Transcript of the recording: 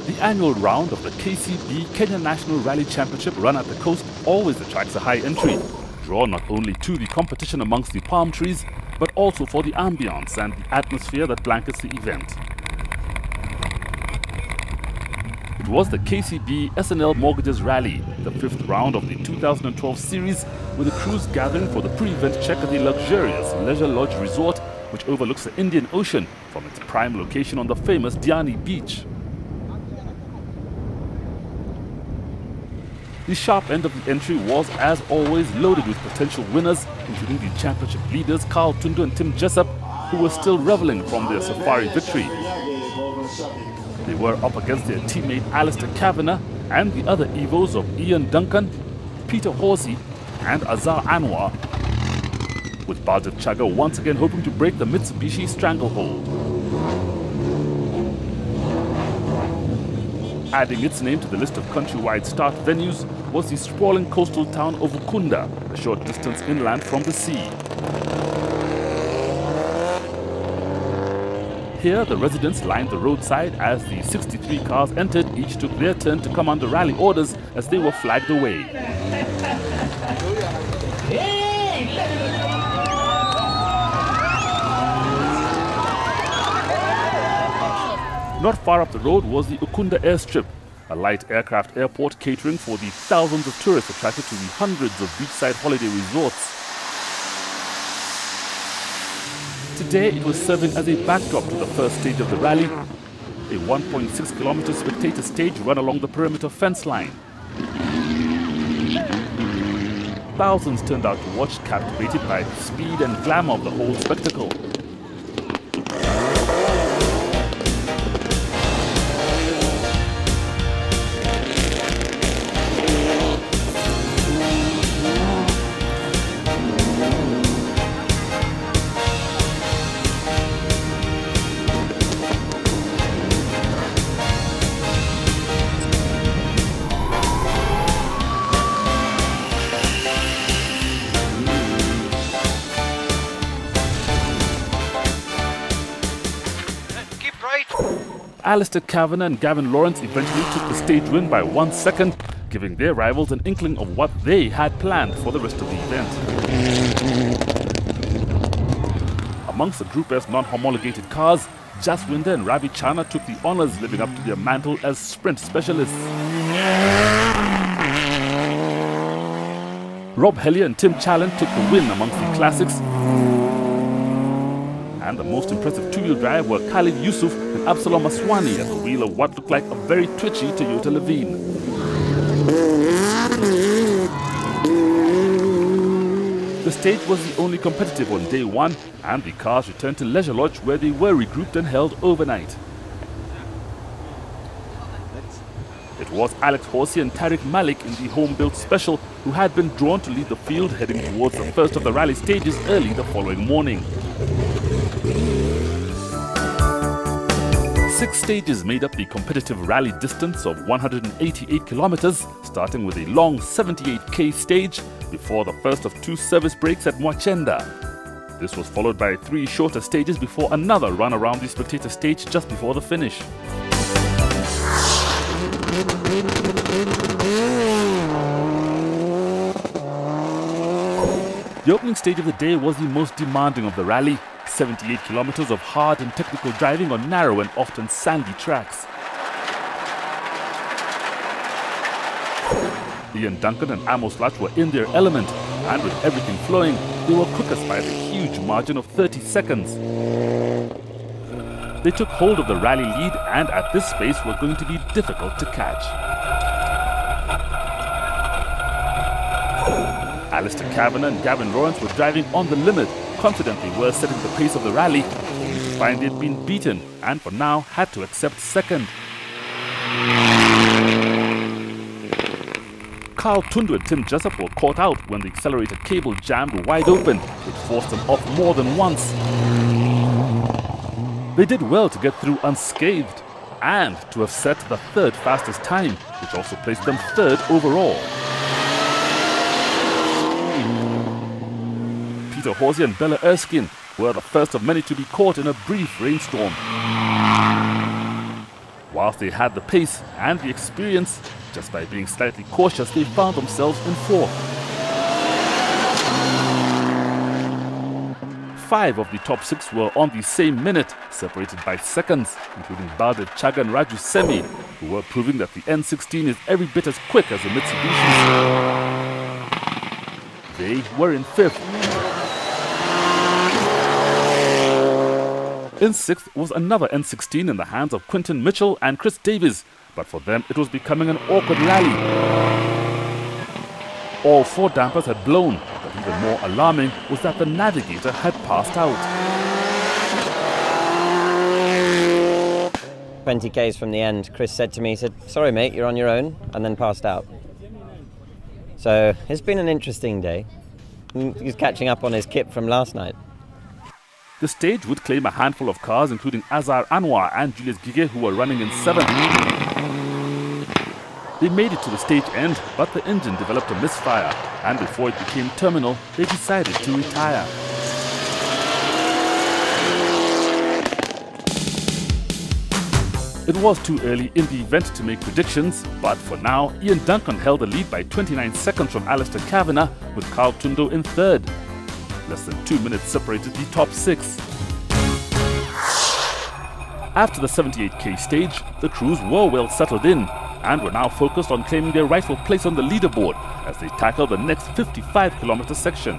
The annual round of the KCB Kenya National Rally Championship run at the coast always attracts a high entry, drawn not only to the competition amongst the palm trees, but also for the ambience and the atmosphere that blankets the event. It was the KCB SNL Mortgages Rally, the fifth round of the 2012 series, with the crews gathering for the pre-event check at the luxurious Leisure Lodge Resort, which overlooks the Indian Ocean from its prime location on the famous Diani Beach. The sharp end of the entry was, as always, loaded with potential winners, including the championship leaders Carl Tundu and Tim Jessup, who were still reveling from their safari victory. They were up against their teammate Alistair Kavanagh and the other Evos of Ian Duncan, Peter Horsey and Azhar Anwar, with Baldev Chagar once again hoping to break the Mitsubishi stranglehold. Adding its name to the list of countrywide start venues was the sprawling coastal town of Ukunda, a short distance inland from the sea. Here, the residents lined the roadside as the 63 cars entered. Each took their turn to come under rally orders as they were flagged away. Not far up the road was the Ukunda airstrip, a light aircraft airport catering for the thousands of tourists attracted to the hundreds of beachside holiday resorts. Today it was serving as a backdrop to the first stage of the rally, a 1.6-kilometer spectator stage run along the perimeter fence line. Thousands turned out to watch, captivated by the speed and glamour of the whole spectacle. Alistair Kavanagh and Gavin Lawrence eventually took the stage win by 1 second, giving their rivals an inkling of what they had planned for the rest of the event. Amongst the Group S non-homologated cars, Jaswinder and Ravi Chana took the honours, living up to their mantle as sprint specialists. Rob Hellier and Tim Challen took the win amongst the classics. And the most impressive two-wheel drive were Khalid Yusuf and Absalom Aswani at the wheel of what looked like a very twitchy Toyota Levine. The stage was the only competitive on day one, and the cars returned to Leisure Lodge, where they were regrouped and held overnight. It was Alex Horsey and Tariq Malik in the home-built special who had been drawn to lead the field, heading towards the first of the rally stages early the following morning. 6 stages made up the competitive rally distance of 188 kilometers, starting with a long 78k stage before the first of 2 service breaks at Mwachenda. This was followed by 3 shorter stages before another run around the spectator stage just before the finish. The opening stage of the day was the most demanding of the rally, 78 kilometers of hard and technical driving on narrow and often sandy tracks. Ian Duncan and Amos Latch were in their element, and with everything flowing, they were quickest by a huge margin of 30 seconds. They took hold of the rally lead, and at this pace were going to be difficult to catch. Alistair Kavanagh and Gavin Lawrence were driving on the limit, confidently were setting the pace of the rally, only to find they'd been beaten and for now had to accept second. Carl Tundu and Tim Jessup were caught out when the accelerator cable jammed wide open, which forced them off more than once. They did well to get through unscathed and to have set the 3rd fastest time, which also placed them 3rd overall. Peter Horsey and Bella Erskine were the first of many to be caught in a brief rainstorm. Whilst they had the pace and the experience, just by being slightly cautious, they found themselves in fourth. 5 of the top 6 were on the same minute, separated by seconds, including Baldev Chaga and Raju Semi, who were proving that the N16 is every bit as quick as the Mitsubishi. They were in 5th. In 6th was another N16 in the hands of Quinton Mitchell and Chris Davies, but for them it was becoming an awkward rally. All 4 dampers had blown, but even more alarming was that the navigator had passed out. 20 k's from the end, Chris said to me, he said, "Sorry mate, you're on your own," and then passed out. So it's been an interesting day. He's catching up on his kit from last night. The stage would claim a handful of cars, including Azhar Anwar and Julius Gige, who were running in 7th. They made it to the stage end, but the engine developed a misfire, and before it became terminal, they decided to retire. It was too early in the event to make predictions, but for now, Ian Duncan held the lead by 29 seconds from Alistair Kavanagh, with Carl Tundo in 3rd. Less than 2 minutes separated the top 6. After the 78k stage, the crews were well settled in and were now focused on claiming their rightful place on the leaderboard as they tackled the next 55-kilometer section.